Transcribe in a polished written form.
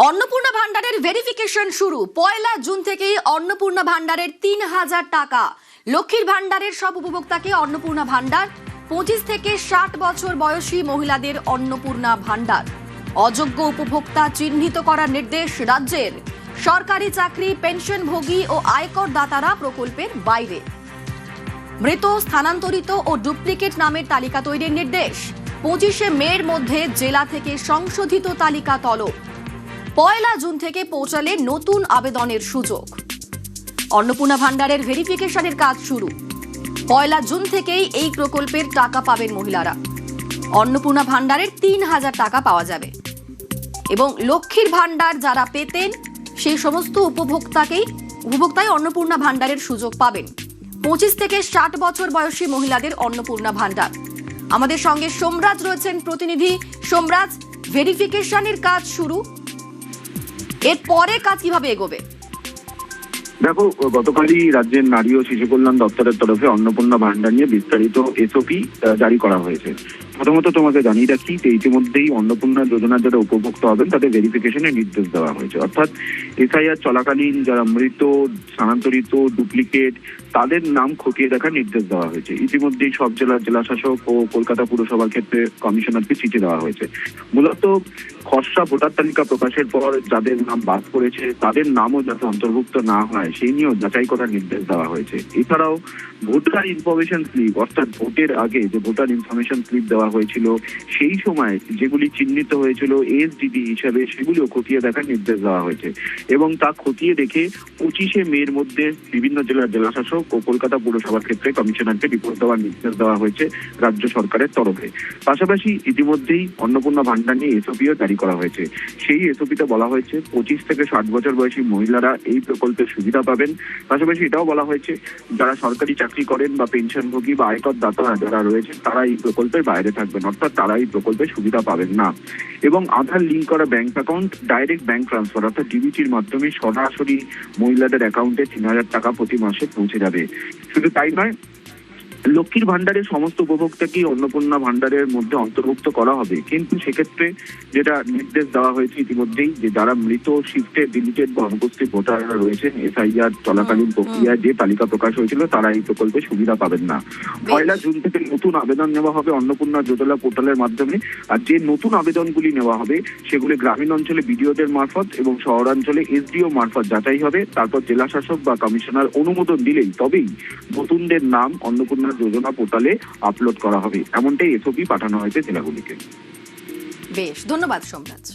অন্নপূর্ণা ভান্ডারের ভেরিফিকেশন শুরু। 1 জুন থেকেই অন্নপূর্ণা ভান্ডারের 3000 টাকা। লক্ষ্মীর ভান্ডারের সব উপভোক্তাকে অন্নপূর্ণা ভান্ডার। 25 থেকে 60 বছর বয়সী মহিলাদের অন্নপূর্ণা ভান্ডার। অযোগ্য উপভোক্তা চিহ্নিত করার নির্দেশ রাজ্যের। সরকারি চাকরি, পেনশনভোগী ও আয়কর দাতারা প্রকল্পের বাইরে। মৃত, স্থানান্তরিত ও ডুপ্লিকেট নামের তালিকা তৈরির নির্দেশ। 25শে মের মধ্যে জেলা থেকে সংশোধিত তালিকা তলব। 1 জুন থেকে পৌঁছালে নতুন আবেদনের সুযোগ। অন্নপূর্ণা ভান্ডারের ভেরিফিকেশনের কাজ শুরু। 1 জুন থেকেই এই প্রকল্পের টাকা পাবেন মহিলারা। অন্নপূর্ণা ভান্ডারের 3000 টাকা পাওয়া যাবে এবং লক্ষ্মীর ভান্ডার যারা পেতেন সেই সমস্ত উপভোক্তাই অন্নপূর্ণা ভান্ডারের সুযোগ পাবেন। 25 থেকে 60 বছর বয়সী মহিলাদের অন্নপূর্ণা ভান্ডার। আমাদের সঙ্গে সোমরাজ রয়েছেন প্রতিনিধি। সোমরাজ, ভেরিফিকেশনের কাজ শুরু, এর পরে কাজ কিভাবে এগোবে? দেখো, গতকালই রাজ্যের নারী ও শিশু কল্যাণ দপ্তরের তরফে অন্নপূর্ণা ভান্ডার নিয়ে বিস্তারিত এসওপি জারি করা হয়েছে। প্রথমত তোমাকে জানিয়ে রাখি যে ইতিমধ্যেই অন্নপূর্ণা যোজনার যারা উপভোক্তা হবেন তাদের ভেরিফিকেশনের নির্দেশ দেওয়া হয়েছে। অর্থাৎ এসআইআর চলাকালীন যারা মৃত, স্থানান্তরিত, ডুপ্লিকেট তাদের নাম খতিয়ে দেখার নির্দেশ দেওয়া হয়েছে। ইতিমধ্যেই সব জেলার জেলাশাসক ও কলকাতা পুরসভার ক্ষেত্রে কমিশনারকে চিঠি দেওয়া হয়েছে। মূলত খসড়া ভোটার তালিকা প্রকাশের পর যাদের নাম বাদ পড়েছে তাদের নামও যাতে অন্তর্ভুক্ত না হয় সেই নিয়েও যাচাই করার নির্দেশ দেওয়া হয়েছে। এছাড়াও ভোটার ইনফরমেশন স্লিপ, অর্থাৎ ভোটের আগে যে ভোটার ইনফরমেশন স্লিপ দেওয়া হয়েছিল সেই সময় যেগুলি চিহ্নিত হয়েছিল এসডিডি হিসাবে সেগুলিও খতিয়ে দেখার নির্দেশ দেওয়া হয়েছে এবং তা খতিয়ে দেখে 25শে মের মধ্যে বিভিন্ন জেলার জেলাশাসক ও কলকাতা পুরসভার ক্ষেত্রে কমিশনারকে রিপোর্ট দেওয়ার নির্দেশ দেওয়া হয়েছে রাজ্য সরকারের তরফে। পাশাপাশি ইতিমধ্যেই অন্নপূর্ণা ভান্ডার নিয়ে এসওপিও জারি করা হয়েছে। সেই এসওপিতে বলা হয়েছে 25 থেকে 60 বছর বয়সী মহিলারা এই প্রকল্পের সুবিধা পাবেন। পাশাপাশি এটাও বলা হয়েছে যারা সরকারি চাকরি করেন বা পেনশনভোগী বা আয়কর দাতা যারা রয়েছে তারা এই প্রকল্পের বাইরে থাকবেন, অর্থাৎ তারা এই প্রকল্পের সুবিধা পাবেন না। এবং আধার লিঙ্ক করা bank account direct bank transfer অর্থাৎ ডিবিটির মাধ্যমে সরাসরি মহিলাদের অ্যাকাউন্টে 3000 টাকা প্রতি মাসে পৌঁছে যাবে। শুধু তাই নয়, লক্ষ্মীর ভান্ডারের সমস্ত উপভোক্তাকেই অন্নপূর্ণা ভান্ডারের মধ্যে অন্তর্ভুক্ত করা হবে, কিন্তু সেক্ষেত্রে যেটা নির্দেশ দেওয়া হয়েছে ইতিমধ্যেই যে যারা মৃত, শিফটে, ডিলিটেড বা অনুপস্থিত ভোটাররা রয়েছেন এসআইআর চলাকালীন প্রক্রিয়ায় যে তালিকা প্রকাশ হয়েছিল তারা এই প্রকল্পে সুবিধা পাবেন না। 1 জুন থেকে নতুন আবেদন নেওয়া হবে অন্নপূর্ণা যোজনা পোর্টালের মাধ্যমে। আর যে নতুন আবেদনগুলি নেওয়া হবে সেগুলি গ্রামীণ অঞ্চলে বিডিওদের মারফত এবং শহরাঞ্চলে এসডিও মারফত যাচাই হবে। তারপর জেলা শাসক বা কমিশনার অনুমোদন দিলেই তবেই নতুনদের নাম অন্নপূর্ণা যোজনা পোর্টালে আপলোড করা হবে। এমনটাই এসওপি পাঠানো হয়েছে জেলাগুলিকে। বেশ, ধন্যবাদ সোমরাজ।